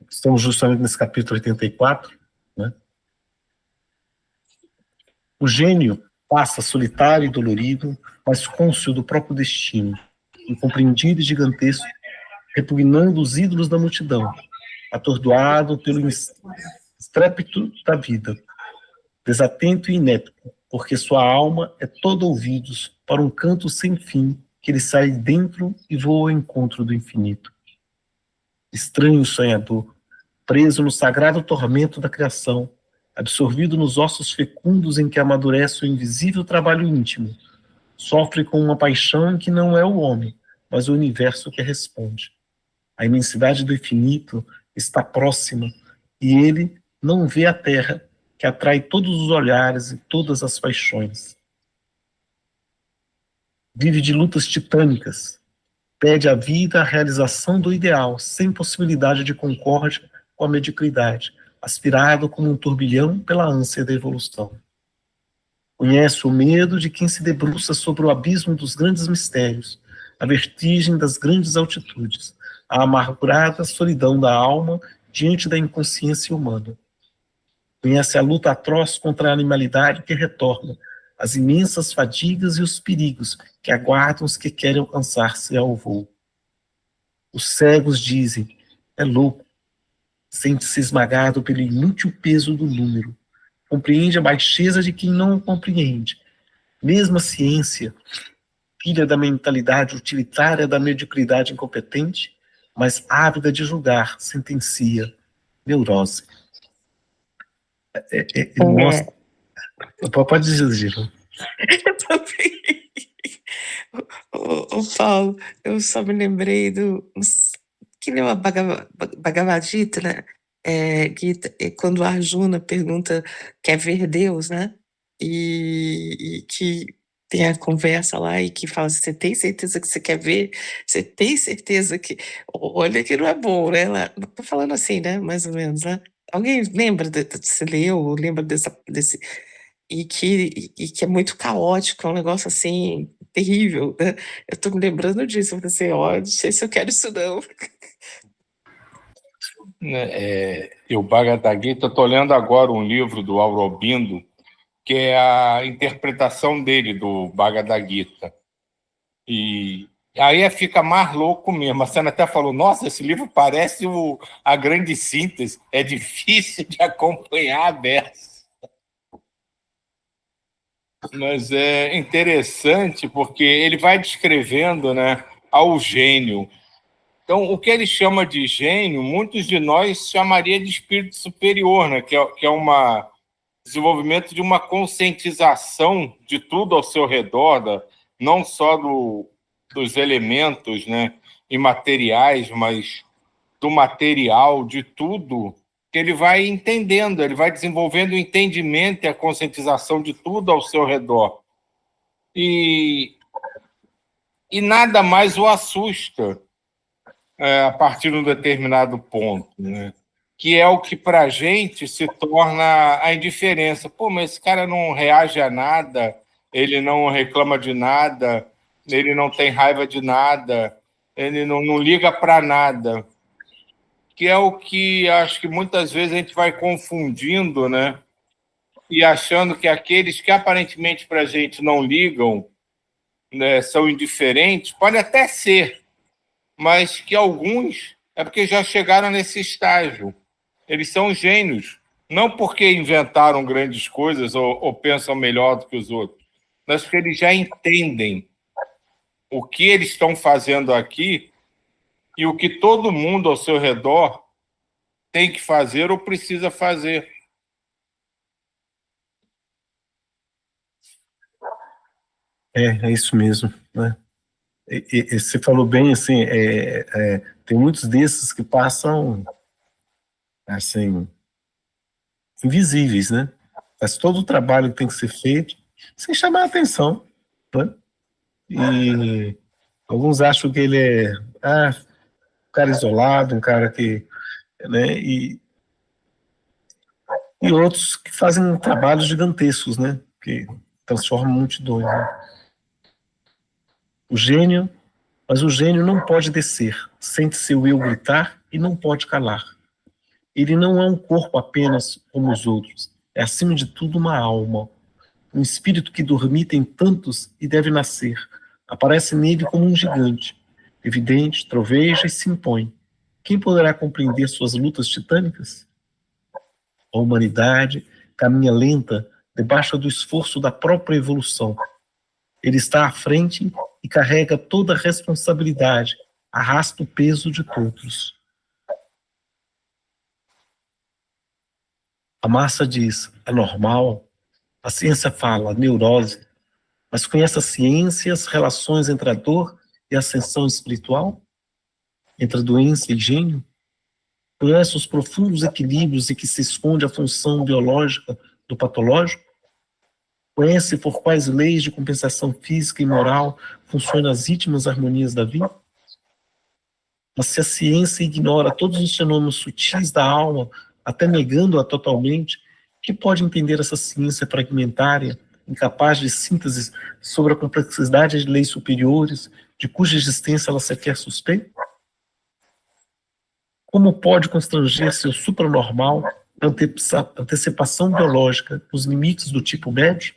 Estamos justamente nesse capítulo 84, né? O gênio passa solitário e dolorido, mas cônscio do próprio destino, incompreendido e gigantesco, repugnando os ídolos da multidão, atordoado pelo estrépito da vida, desatento e inepto, porque sua alma é toda ouvidos para um canto sem fim que ele sai dentro e voa ao encontro do infinito. Estranho sonhador, preso no sagrado tormento da criação, absorvido nos ossos fecundos em que amadurece o invisível trabalho íntimo, sofre com uma paixão que não é o homem, mas o universo que responde. A imensidade do infinito está próxima e ele não vê a terra que atrai todos os olhares e todas as paixões. Vive de lutas titânicas, pede à vida a realização do ideal, sem possibilidade de concórdia com a mediocridade, aspirado como um turbilhão pela ânsia da evolução. Conhece o medo de quem se debruça sobre o abismo dos grandes mistérios, a vertigem das grandes altitudes, a amargurada solidão da alma diante da inconsciência humana. Conhece a luta atroz contra a animalidade que retorna, as imensas fadigas e os perigos que aguardam os que querem alcançar-se ao voo. Os cegos dizem, é louco, sente-se esmagado pelo inútil peso do número, compreende a baixeza de quem não o compreende. Mesmo a ciência, filha da mentalidade utilitária da mediocridade incompetente, mas ávida de julgar, sentencia, neurose. Mostra... Pode dizer, Giro. Eu também. Ô, Paulo, eu só me lembrei que nem uma Bhagavad Gita, né? Quando a Arjuna pergunta, quer ver Deus, né? E que tem a conversa lá e que fala, você tem certeza que você quer ver? Você tem certeza que... Olha que não é bom, né? Tô falando assim, né? Mais ou menos, né? Alguém lembra, você leu, lembra desse... E que é muito caótico, é um negócio assim, terrível, né? Eu tô me lembrando disso, eu falei assim, ó, não sei se eu quero isso não. E o Bhagavad Gita, eu estou lendo agora um livro do Aurobindo, que é a interpretação dele do Bhagavad Gita. E aí fica mais louco mesmo. A Sana até falou, nossa, esse livro parece a grande síntese, é difícil de acompanhar a versa. Mas é interessante porque ele vai descrevendo, né, ao gênio. Então, o que ele chama de gênio, muitos de nós chamaria de espírito superior, né, que é um desenvolvimento de uma conscientização de tudo ao seu redor, não só dos elementos, né, imateriais, mas do material, de tudo, que ele vai entendendo, ele vai desenvolvendo o entendimento e a conscientização de tudo ao seu redor. E nada mais o assusta a partir de um determinado ponto, né? Que é o que, para a gente, se torna a indiferença. Pô, mas esse cara não reage a nada, ele não reclama de nada, ele não tem raiva de nada, ele não liga para nada. Que é o que acho que muitas vezes a gente vai confundindo, né? E achando que aqueles que aparentemente para a gente não ligam, né, são indiferentes, pode até ser, mas que alguns é porque já chegaram nesse estágio. Eles são gênios, não porque inventaram grandes coisas ou pensam melhor do que os outros, mas porque eles já entendem o que eles estão fazendo aqui e o que todo mundo ao seu redor tem que fazer ou precisa fazer. É isso mesmo, né? E você falou bem, assim, tem muitos desses que passam, assim, invisíveis, né? Faz todo o trabalho que tem que ser feito sem chamar a atenção, né? E alguns acham que ele é um cara isolado, um cara que, né? E outros que fazem trabalhos gigantescos, né? Que transformam multidões, né? Mas o gênio não pode descer, sente seu eu gritar e não pode calar. Ele não é um corpo apenas como os outros, é acima de tudo uma alma, um espírito que dormita em tantos e deve nascer. Aparece nele como um gigante, evidente, troveja e se impõe. Quem poderá compreender suas lutas titânicas? A humanidade caminha lenta debaixo do esforço da própria evolução. Ele está à frente e carrega toda a responsabilidade, arrasta o peso de todos. A massa diz, anormal. A ciência fala, neurose. Mas conhece a ciência e as relações entre a dor e a ascensão espiritual? Entre a doença e gênio? Conhece os profundos equilíbrios em que se esconde a função biológica do patológico? Conhece por quais leis de compensação física e moral funcionam as íntimas harmonias da vida? Mas se a ciência ignora todos os fenômenos sutis da alma, até negando-a totalmente, que pode entender essa ciência fragmentária, incapaz de síntese sobre a complexidade de leis superiores, de cuja existência ela sequer suspeita? Como pode constranger seu supranormal antecipação biológica nos limites do tipo médio?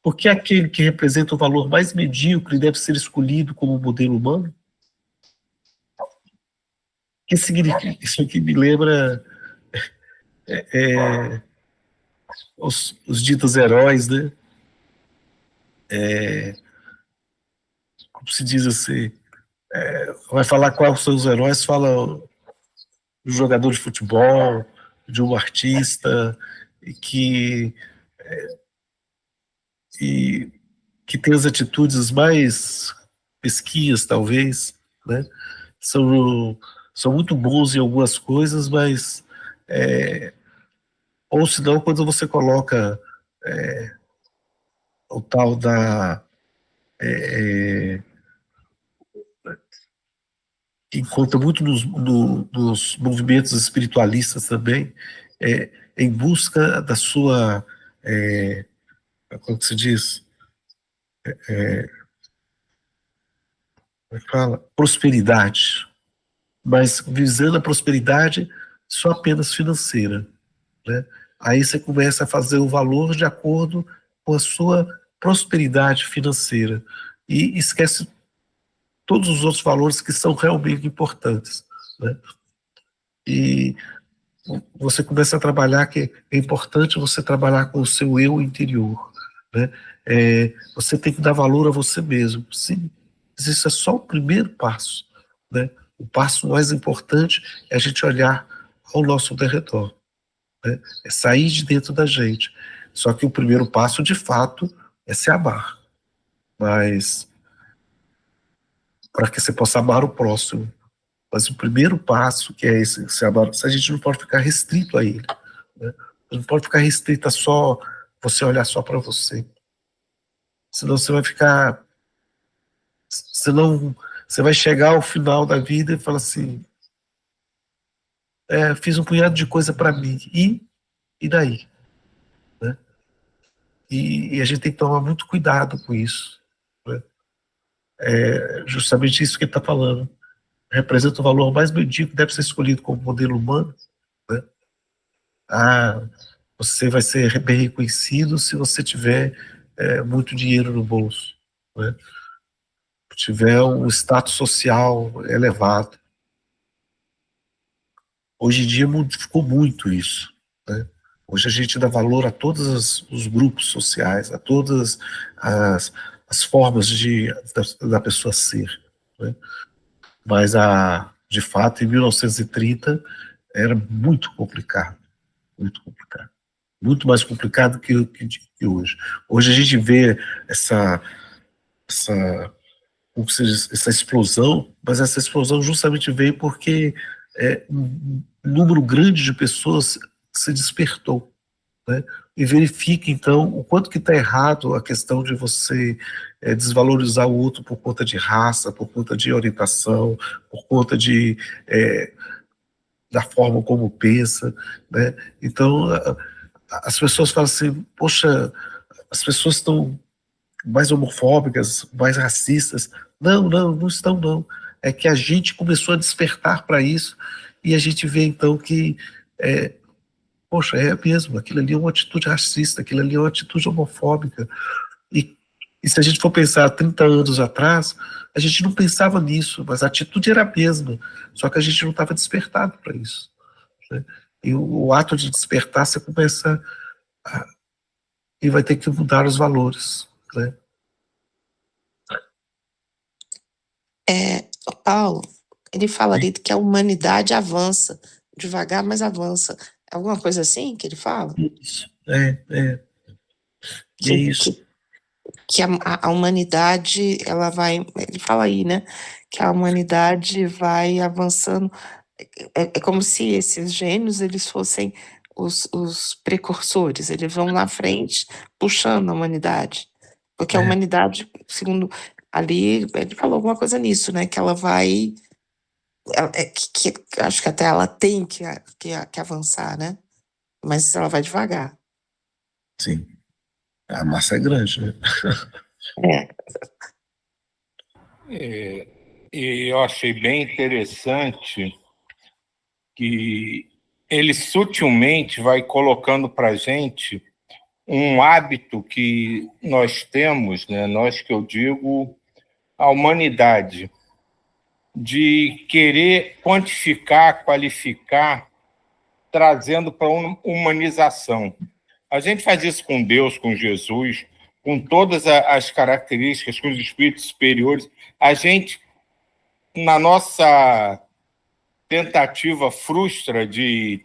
Por que aquele que representa o valor mais medíocre deve ser escolhido como modelo humano? O que significa? Isso aqui me lembra os ditos heróis, né? Como se diz assim, vai falar quais são os heróis, fala do jogador de futebol, de um artista, e que tem as atitudes mais pesquias, talvez, né? São muito bons em algumas coisas, mas ou senão quando você coloca o tal da que conta muito nos movimentos espiritualistas também, em busca da sua, como se diz, como fala? Prosperidade, mas visando a prosperidade só apenas financeira, né? Aí você começa a fazer o valor de acordo com a sua prosperidade financeira e esquece todos os outros valores que são realmente importantes, né? E você começa a trabalhar que é importante você trabalhar com o seu eu interior, né? Você tem que dar valor a você mesmo. Sim, mas isso é só o primeiro passo, né? O passo mais importante é a gente olhar ao nosso derredor, né? É sair de dentro da gente. Só que o primeiro passo, de fato, é se amar. Mas para que você possa amar o próximo. Mas o primeiro passo, que é esse, se amar, a gente não pode ficar restrito a ele, né? Não pode ficar restrito a só você olhar só para você. Senão você vai ficar. Senão você vai chegar ao final da vida e falar assim: fiz um punhado de coisa para mim. E daí? Né? E a gente tem que tomar muito cuidado com isso, né? Justamente isso que ele está falando. Representa o valor mais medíocre, deve ser escolhido como modelo humano, né? Você vai ser bem reconhecido se você tiver muito dinheiro no bolso, né? Tiver um status social elevado. Hoje em dia modificou muito isso, né? Hoje a gente dá valor a todos os grupos sociais, a todas as formas da pessoa ser, né? Mas, de fato, em 1930, era muito complicado, muito complicado. Muito mais complicado que hoje. Hoje a gente vê essa explosão, mas essa explosão justamente veio porque um número grande de pessoas se despertou, né? E verifica, então, o quanto que está errado a questão de você desvalorizar o outro por conta de raça, por conta de orientação, por conta da forma como pensa, né? Então, as pessoas falam assim, poxa, as pessoas estão mais homofóbicas, mais racistas. Não estão, não. é que a gente começou a despertar para isso, e a gente vê então que, poxa, é mesmo, aquilo ali é uma atitude racista, aquilo ali é uma atitude homofóbica, e se a gente for pensar 30 anos atrás, a gente não pensava nisso, mas a atitude era a mesma, só que a gente não estava despertado para isso, né? E o ato de despertar, você começa e vai ter que mudar os valores, né? Paulo, ele fala ali que a humanidade avança, devagar, mas avança. É alguma coisa assim que ele fala? Isso, é Que, isso. que a humanidade, ela vai... Ele fala aí, né? Que a humanidade vai avançando. É como se esses gênios, eles fossem os precursores. Eles vão na frente, puxando a humanidade. Porque a humanidade, segundo ali, ele falou alguma coisa nisso, né? Que ela vai... acho que até ela tem que avançar, né? Mas ela vai devagar. Sim, a massa é grande, né? E eu achei bem interessante que ele sutilmente vai colocando para a gente um hábito que nós temos, né? Nós, que eu digo, a humanidade, de querer quantificar, qualificar, trazendo para uma humanização. A gente faz isso com Deus, com Jesus, com todas as características, com os espíritos superiores. A gente, na nossa tentativa frustra de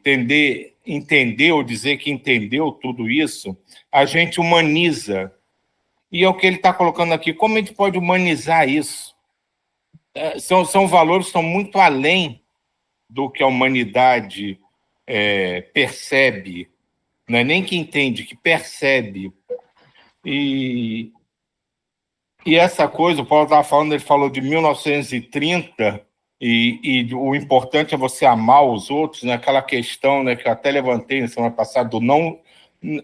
entender ou dizer que entendeu tudo isso, a gente humaniza. E é o que ele está colocando aqui. Como a gente pode humanizar isso? São valores que estão muito além do que a humanidade percebe. Não é nem que entende, que percebe. E essa coisa, o Paulo estava falando, ele falou de 1930, e o importante é você amar os outros, né? Aquela questão, né, que eu até levantei na semana passada, do não...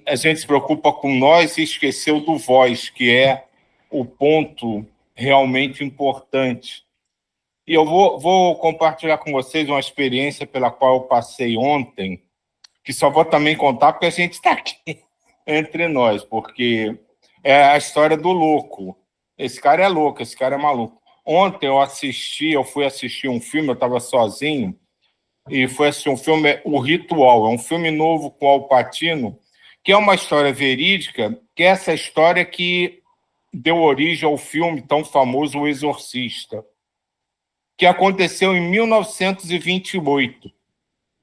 A gente se preocupa com nós e esqueceu do vós, que é o ponto realmente importante. E eu vou compartilhar com vocês uma experiência pela qual eu passei ontem, que só vou também contar porque a gente está aqui entre nós, porque é a história do louco. Esse cara é louco, esse cara é maluco. Ontem eu fui assistir um filme, eu estava sozinho, e fui assistir um filme, O Ritual. É um filme novo com Al Pacino, que é uma história verídica, que é essa história que deu origem ao filme tão famoso O Exorcista, que aconteceu em 1928.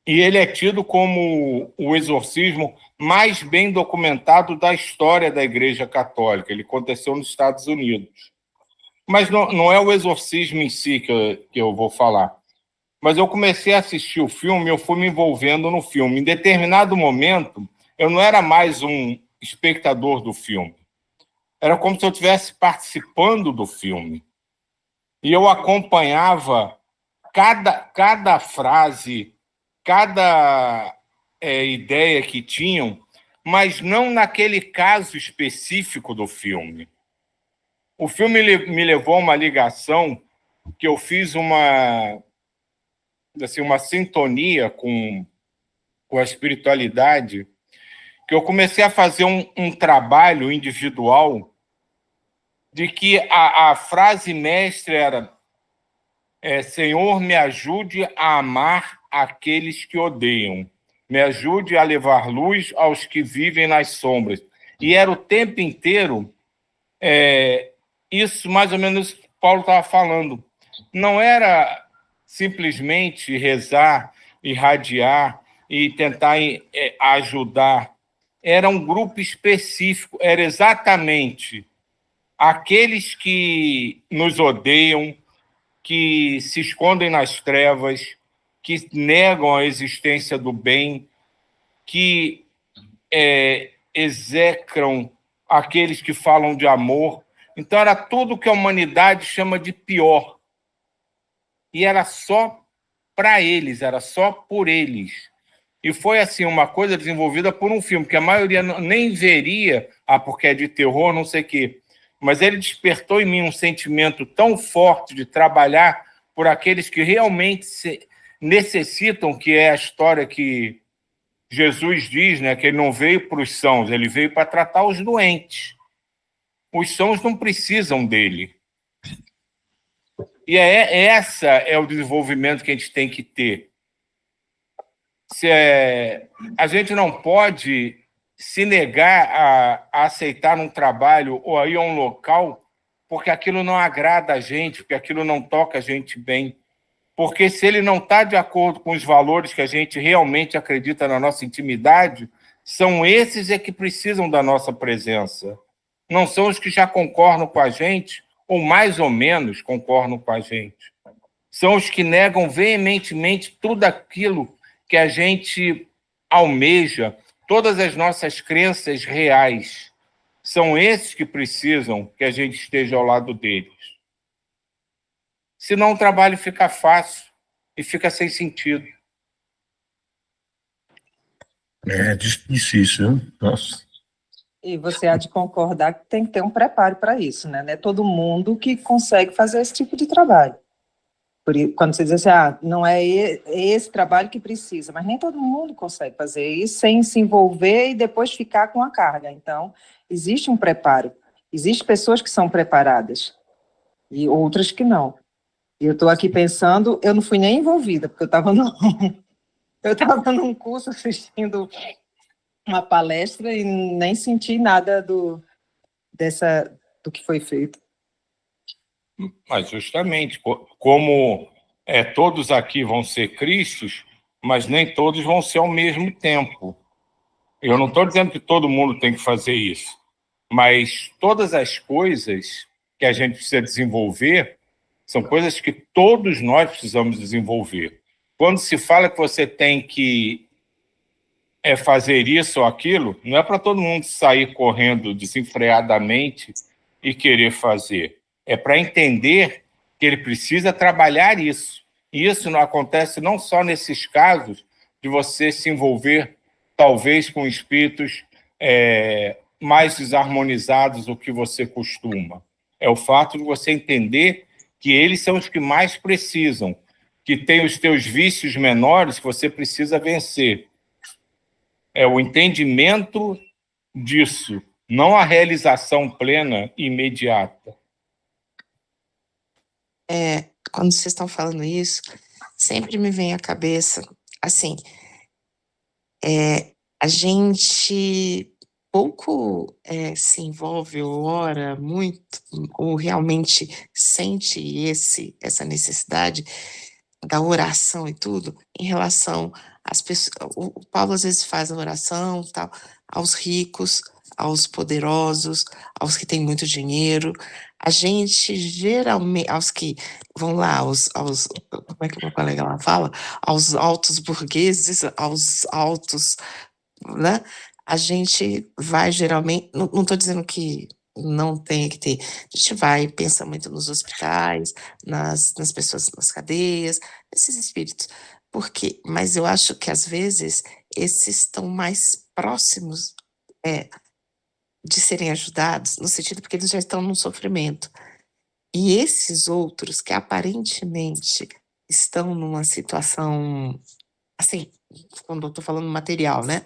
E ele é tido como o exorcismo mais bem documentado da história da Igreja Católica. Ele aconteceu nos Estados Unidos. Mas não é o exorcismo em si que eu vou falar. Mas eu comecei a assistir o filme, eu fui me envolvendo no filme. Em determinado momento, eu não era mais um espectador do filme. Era como se eu estivesse participando do filme. E eu acompanhava cada frase, cada ideia que tinham, mas não naquele caso específico do filme. O filme me levou a uma ligação que eu fiz uma sintonia com a espiritualidade, que eu comecei a fazer um trabalho individual de que a frase mestre era Senhor, me ajude a amar aqueles que odeiam. Me ajude a levar luz aos que vivem nas sombras. E era o tempo inteiro isso, mais ou menos, que Paulo estava falando. Não era simplesmente rezar, irradiar e tentar ajudar. Era um grupo específico, era exatamente aqueles que nos odeiam, que se escondem nas trevas, que negam a existência do bem, que execram aqueles que falam de amor. Então, era tudo que a humanidade chama de pior. E era só para eles, era só por eles. E foi assim uma coisa desenvolvida por um filme que a maioria nem veria, porque é de terror, não sei o quê. Mas ele despertou em mim um sentimento tão forte de trabalhar por aqueles que realmente necessitam, que é a história que Jesus diz, né, que ele não veio para os sãos, ele veio para tratar os doentes. Os sãos não precisam dele. E essa é o desenvolvimento que a gente tem que ter. A gente não pode se negar a aceitar um trabalho ou a ir a um local porque aquilo não agrada a gente, porque aquilo não toca a gente bem. Porque se ele não está de acordo com os valores que a gente realmente acredita na nossa intimidade, são esses que precisam da nossa presença. Não são os que já concordam com a gente, ou mais ou menos concordam com a gente. São os que negam veementemente tudo aquilo que a gente almeja, todas as nossas crenças reais. São esses que precisam que a gente esteja ao lado deles. Senão o trabalho fica fácil e fica sem sentido. É difícil isso, viu? Nossa. E você há de concordar que tem que ter um preparo para isso, né? Não é todo mundo que consegue fazer esse tipo de trabalho. Quando você diz assim, não é esse trabalho que precisa, mas nem todo mundo consegue fazer isso sem se envolver e depois ficar com a carga. Então, existe um preparo. Existem pessoas que são preparadas e outras que não. E eu estou aqui pensando, eu não fui nem envolvida, porque eu estava num curso assistindo uma palestra e nem senti nada do que foi feito. Mas justamente, como todos aqui vão ser Cristos, mas nem todos vão ser ao mesmo tempo. Eu não estou dizendo que todo mundo tem que fazer isso, mas todas as coisas que a gente precisa desenvolver são coisas que todos nós precisamos desenvolver. Quando se fala que você tem que fazer isso ou aquilo, não é para todo mundo sair correndo desenfreadamente e querer fazer. É para entender que ele precisa trabalhar isso. E isso não acontece não só nesses casos de você se envolver, talvez, com espíritos mais desarmonizados do que você costuma. É o fato de você entender que eles são os que mais precisam, que têm os teus vícios menores que você precisa vencer. É o entendimento disso, não a realização plena e imediata. Quando vocês estão falando isso, sempre me vem à cabeça, assim, a gente pouco se envolve ou ora muito, ou realmente sente essa necessidade da oração e tudo, em relação às pessoas. O Paulo às vezes faz a oração, tal, aos ricos, aos poderosos, aos que têm muito dinheiro. A gente geralmente, aos que vão lá, como é que o meu colega lá fala? Aos altos burgueses, aos altos, né? A gente vai geralmente, não estou dizendo que não tem que ter, a gente vai, pensa muito nos hospitais, nas pessoas nas cadeias, nesses espíritos, mas eu acho que às vezes esses estão mais próximos de serem ajudados, no sentido porque eles já estão num sofrimento. E esses outros que aparentemente estão numa situação, assim, quando eu estou falando material, né?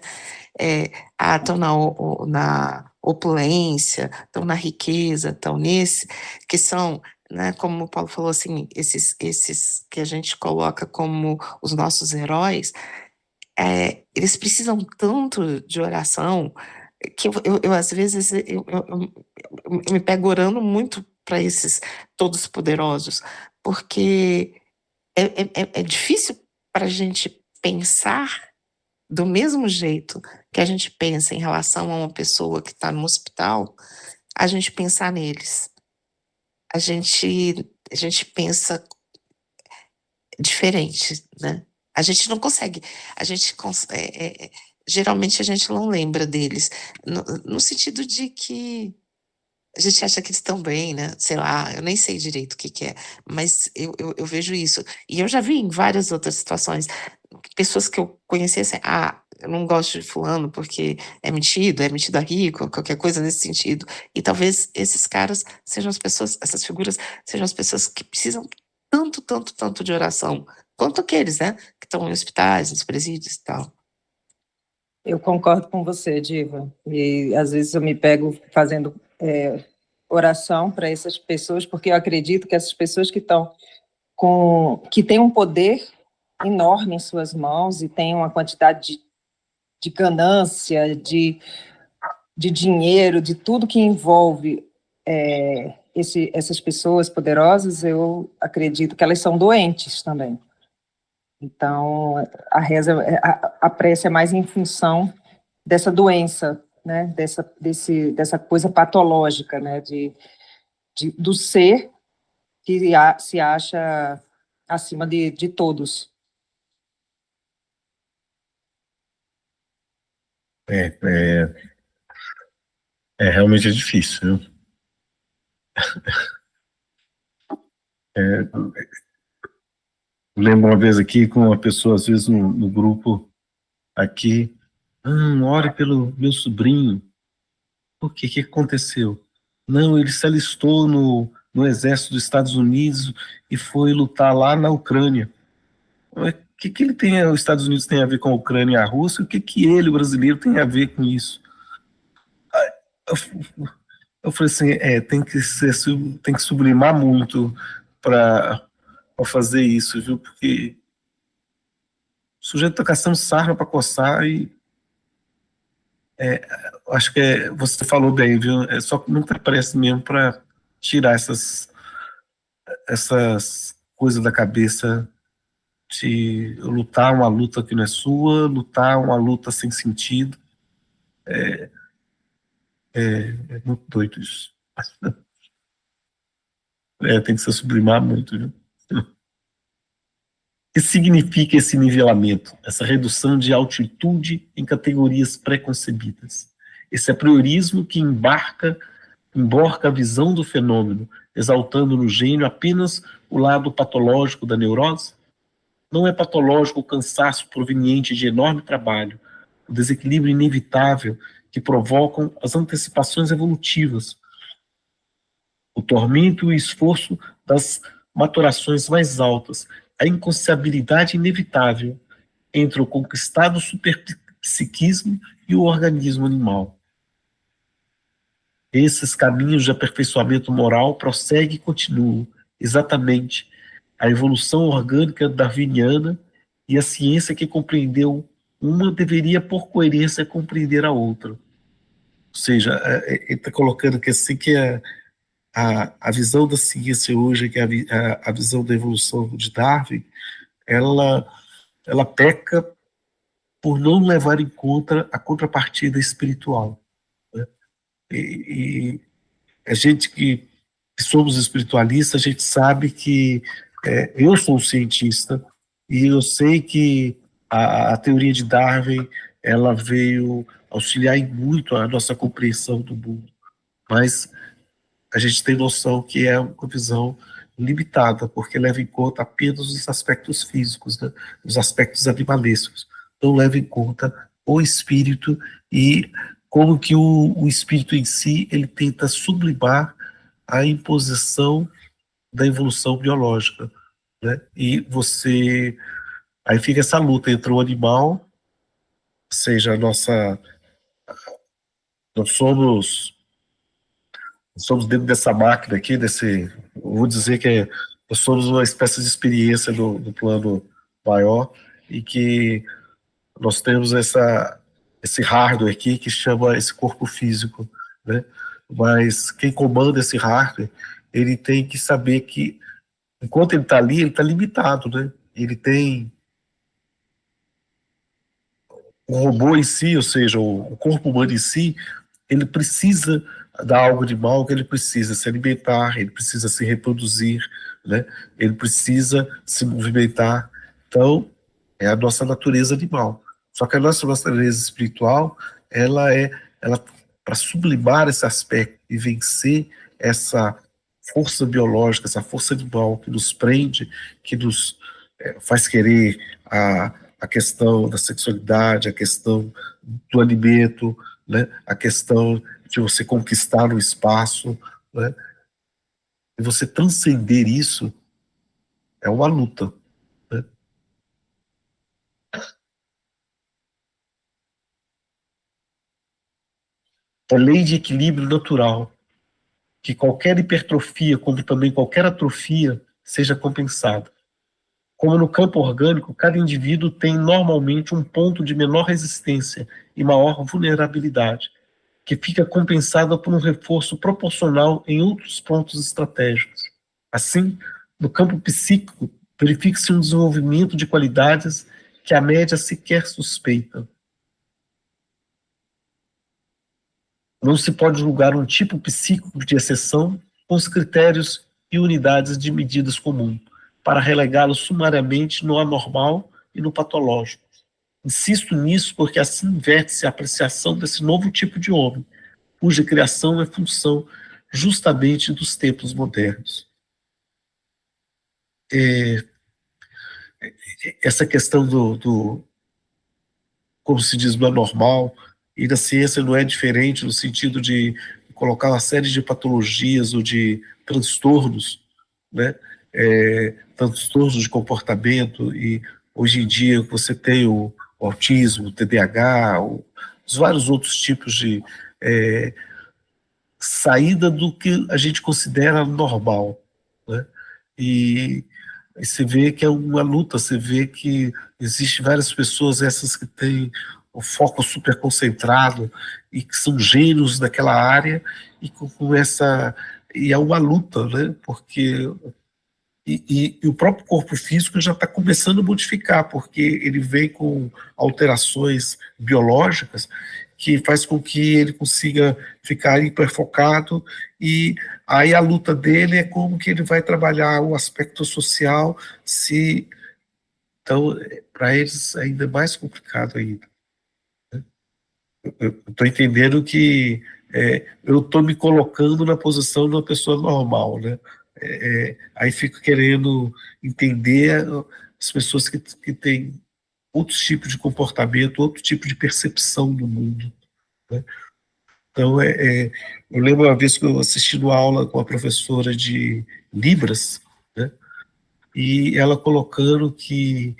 Estão na opulência, estão na riqueza, estão nesse, que são, né, como o Paulo falou, assim, esses que a gente coloca como os nossos heróis, eles precisam tanto de oração que eu às vezes, eu me pego orando muito para esses todos poderosos, porque é difícil para a gente pensar do mesmo jeito que a gente pensa em relação a uma pessoa que está no hospital, a gente pensar neles. A gente pensa diferente, né? A gente não consegue, geralmente a gente não lembra deles, no sentido de que a gente acha que eles estão bem, né? Sei lá, eu nem sei direito o que é, mas eu vejo isso. E eu já vi em várias outras situações, pessoas que eu conheci assim, eu não gosto de fulano porque é metido a rico, qualquer coisa nesse sentido. E talvez esses caras sejam as pessoas, essas figuras sejam as pessoas que precisam tanto de oração, quanto aqueles, né, que estão em hospitais, nos presídios e tal. Eu concordo com você, Diva. E às vezes eu me pego fazendo oração para essas pessoas, porque eu acredito que essas pessoas que têm um poder enorme em suas mãos e têm uma quantidade de ganância, de dinheiro, de tudo que envolve essas pessoas poderosas, eu acredito que elas são doentes também. Então, a reza, a prece é mais em função dessa doença, né? Dessa coisa patológica, né? Do ser que se acha acima de todos. Realmente é difícil, viu? Lembro uma vez aqui com uma pessoa, às vezes no grupo aqui, ore pelo meu sobrinho. Por quê? O que aconteceu? Não, ele se alistou no exército dos Estados Unidos e foi lutar lá na Ucrânia. O que ele tem, os Estados Unidos tem a ver com a Ucrânia e a Rússia? O que ele, o brasileiro, tem a ver com isso? Eu falei assim, tem que sublimar muito para fazer isso, viu? Porque o sujeito está caçando sarna para coçar e acho que você falou bem, viu? Só nunca parece mesmo para tirar essas coisas da cabeça de lutar uma luta que não é sua, lutar uma luta sem sentido. É muito doido isso. Tem que se sublimar muito, viu? O que significa esse nivelamento, essa redução de altitude em categorias pré-concebidas? Esse apriorismo que emborca a visão do fenômeno, exaltando no gênio apenas o lado patológico da neurose? Não é patológico o cansaço proveniente de enorme trabalho, o desequilíbrio inevitável que provocam as antecipações evolutivas, o tormento e o esforço das maturações mais altas, a inconciliabilidade inevitável entre o conquistado superpsiquismo e o organismo animal. Esses caminhos de aperfeiçoamento moral prosseguem e continuam, exatamente, a evolução orgânica darwiniana, e a ciência que compreendeu uma deveria, por coerência, compreender a outra. Ou seja, ele está colocando que assim que a visão da ciência hoje, que é a visão da evolução de Darwin, ela peca por não levar em conta a contrapartida espiritual, né? E a gente que somos espiritualistas, a gente sabe que eu sou um cientista e eu sei que a teoria de Darwin ela veio auxiliar em muito a nossa compreensão do mundo, mas a gente tem noção que é uma visão limitada, porque leva em conta apenas os aspectos físicos, né, os aspectos animalescos, não leva em conta o espírito e como que o espírito em si ele tenta sublimar a imposição da evolução biológica, né? E aí fica essa luta entre o animal, seja nós somos dentro dessa máquina aqui, vou dizer que nós somos uma espécie de experiência do plano maior e que nós temos esse hardware aqui que chama esse corpo físico, né? Mas quem comanda esse hardware, ele tem que saber que enquanto ele está ali, ele está limitado, né? Ele tem o robô em si, ou seja, o corpo humano em si, ele precisa dar algo de mal, que ele precisa se alimentar, ele precisa se reproduzir, né? Ele precisa se movimentar. Então, é a nossa natureza animal. Só que a nossa natureza espiritual, ela para sublimar esse aspecto e vencer essa força biológica, essa força animal que nos prende, que nos faz querer a questão da sexualidade, a questão do alimento, né? A questão de você conquistar o espaço, né? E você transcender isso É uma luta, né? É lei de equilíbrio natural, que qualquer hipertrofia, como também qualquer atrofia, seja compensada. Como no campo orgânico, cada indivíduo tem normalmente um ponto de menor resistência e maior vulnerabilidade, que fica compensada por um reforço proporcional em outros pontos estratégicos. Assim, no campo psíquico, verifica-se um desenvolvimento de qualidades que a média sequer suspeita. Não se pode julgar um tipo psíquico de exceção com os critérios e unidades de medidas comuns, para relegá-lo sumariamente no anormal e no patológico. Insisto nisso porque assim inverte-se a apreciação desse novo tipo de homem, cuja criação é função justamente dos tempos modernos. Essa questão como se diz, do anormal, e da ciência não é diferente no sentido de colocar uma série de patologias ou de transtornos, né? Transtornos de comportamento, e hoje em dia você tem o autismo, o TDAH, os vários outros tipos de saída do que a gente considera normal, né? E você vê que é uma luta, você vê que existem várias pessoas, essas que têm o foco super concentrado e que são gênios daquela área, e com essa, e é uma luta, né? Porque e o próprio corpo físico já está começando a modificar, porque ele vem com alterações biológicas que faz com que ele consiga ficar hiperfocado, e aí a luta dele é como que ele vai trabalhar o aspecto social, então, para eles é ainda mais complicado ainda. Eu estou entendendo que eu estou me colocando na posição de uma pessoa normal, né? Aí fico querendo entender as pessoas que têm outros tipos de comportamento, outro tipo de percepção do mundo, né? Então, eu lembro uma vez que eu assisti uma aula com a professora de Libras, né? E ela colocando que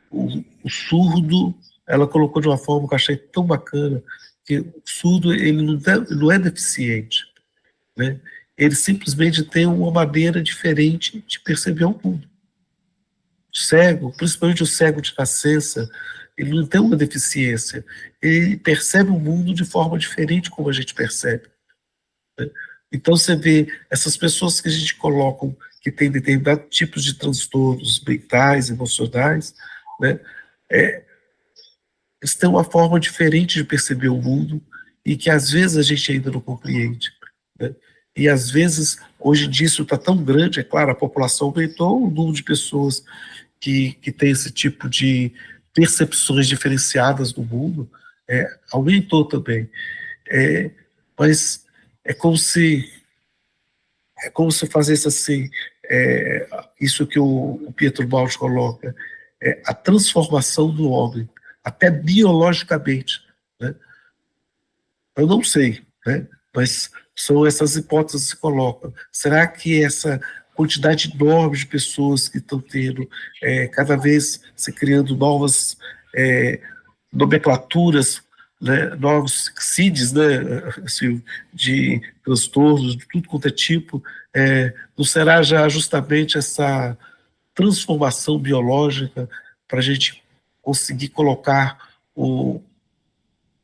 o surdo, ela colocou de uma forma que eu achei tão bacana, que o surdo ele não é deficiente, né? Ele simplesmente tem uma maneira diferente de perceber o mundo. O cego, principalmente o cego de nascença, ele não tem uma deficiência, ele percebe o mundo de forma diferente como a gente percebe, né? Então você vê essas pessoas que a gente coloca, que têm determinados tipos de transtornos mentais, emocionais, né? Eles têm uma forma diferente de perceber o mundo e que às vezes a gente ainda não compreende, né? E às vezes, hoje em dia isso está tão grande, é claro, a população aumentou, o número de pessoas que tem esse tipo de percepções diferenciadas do mundo aumentou também. Mas é como se fazesse assim, isso que o Pietro Baldi coloca, a transformação do homem, até biologicamente, né? Eu não sei, né? Mas são essas hipóteses que se colocam. Será que essa quantidade enorme de pessoas que estão tendo, cada vez se criando novas nomenclaturas, né, novos CIDs, né, assim, de transtornos de tudo quanto é tipo, não será já justamente essa transformação biológica para a gente conseguir colocar o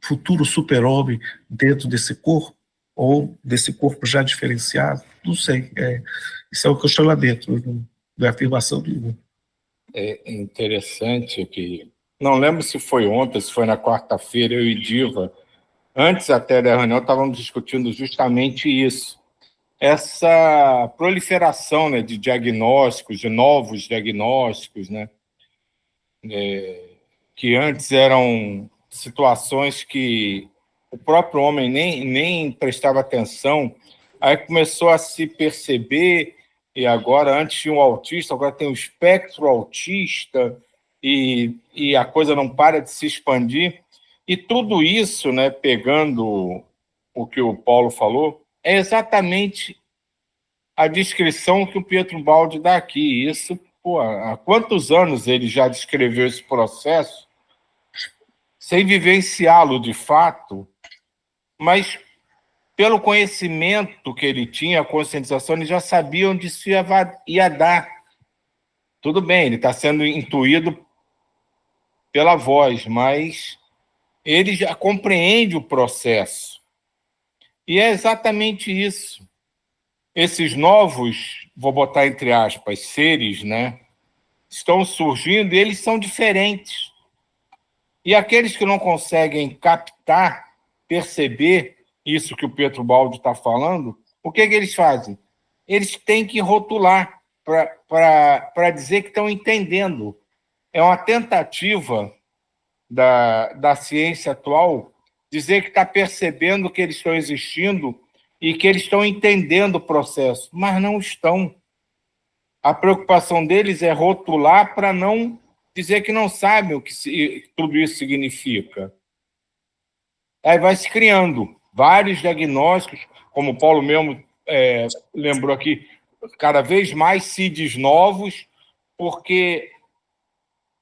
futuro super-homem dentro desse corpo, ou desse corpo já diferenciado? Não sei, isso é um questionamento, não é afirmação nenhuma. É interessante que, não lembro se foi ontem, se foi na quarta-feira, eu e Diva, antes até da reunião, estávamos discutindo justamente isso, essa proliferação, né, de diagnósticos, de novos diagnósticos, né, que antes eram situações que o próprio homem nem prestava atenção, aí começou a se perceber, e agora, antes tinha um autista, agora tem o espectro autista, e a coisa não para de se expandir, e tudo isso, né, pegando o que o Paulo falou, é exatamente a descrição que o Pietro Baldi dá aqui. Isso, pô, há quantos anos ele já descreveu esse processo, sem vivenciá-lo de fato, mas pelo conhecimento que ele tinha, a conscientização, ele já sabia onde isso ia dar. Tudo bem, ele está sendo intuído pela voz, mas ele já compreende o processo. E é exatamente isso. Esses novos, vou botar entre aspas, seres, né, estão surgindo e eles são diferentes. E aqueles que não conseguem captar, perceber isso que o Pietro Baldi está falando, o que eles fazem? Eles têm que rotular para dizer que estão entendendo. É uma tentativa da ciência atual dizer que está percebendo que eles estão existindo e que eles estão entendendo o processo, mas não estão. A preocupação deles é rotular para não dizer que não sabem o que tudo isso significa. Aí vai se criando vários diagnósticos, como o Paulo mesmo lembrou aqui, cada vez mais CIDs novos, porque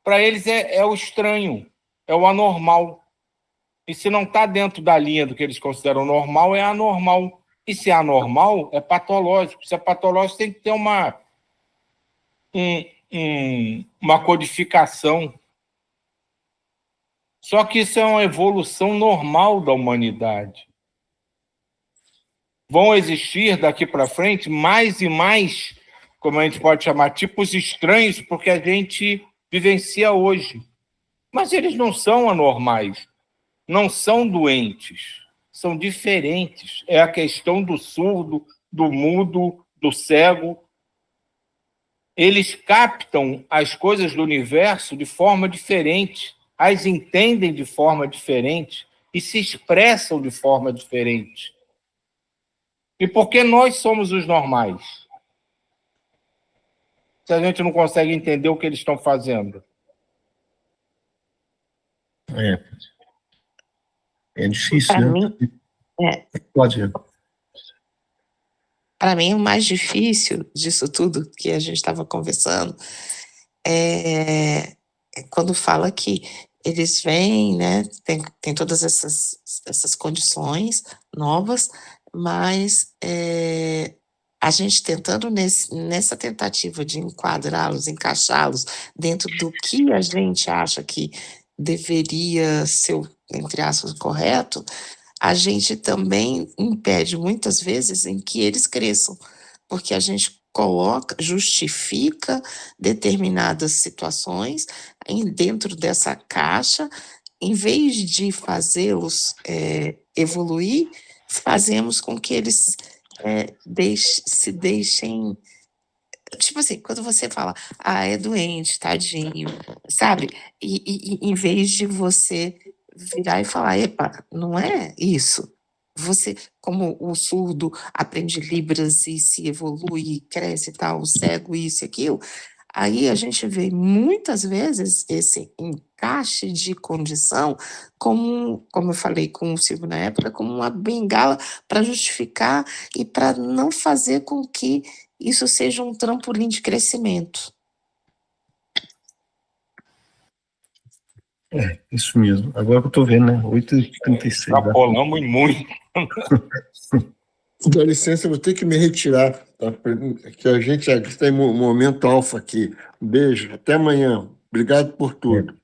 para eles é o estranho, é o anormal. E se não está dentro da linha do que eles consideram normal, é anormal. E se é anormal, é patológico. Se é patológico, tem que ter uma codificação. Só que isso é uma evolução normal da humanidade. Vão existir daqui para frente mais e mais, como a gente pode chamar, tipos estranhos, porque a gente vivencia hoje. Mas eles não são anormais, não são doentes, são diferentes. É a questão do surdo, do mudo, do cego. Eles captam as coisas do universo de forma diferente, as entendem de forma diferente e se expressam de forma diferente. E por que nós somos os normais? Se a gente não consegue entender o que eles estão fazendo. É difícil, Para né? mim, Pode ir. para mim, o mais difícil disso tudo que a gente estava conversando é quando fala que eles vêm, né, tem todas essas condições novas, mas a gente tentando nessa tentativa de enquadrá-los, encaixá-los dentro do que a gente acha que deveria ser, entre aspas, correto, a gente também impede muitas vezes em que eles cresçam, porque a gente justifica determinadas situações dentro dessa caixa, em vez de fazê-los evoluir, fazemos com que eles se deixem. Tipo assim, quando você fala, é doente, tadinho, sabe? E em vez de você virar e falar, epa, não é isso. Você, como o surdo aprende Libras e se evolui, cresce e tal, o cego, isso e aquilo, aí a gente vê muitas vezes esse encaixe de condição como eu falei com o Silvio na época, como uma bengala para justificar e para não fazer com que isso seja um trampolim de crescimento. Isso mesmo. Agora que eu estou vendo, né? 8h36. Extrapolamos muito. Dá licença, eu vou ter que me retirar, tá? Que a gente está em momento alfa aqui. Beijo, até amanhã. Obrigado por tudo.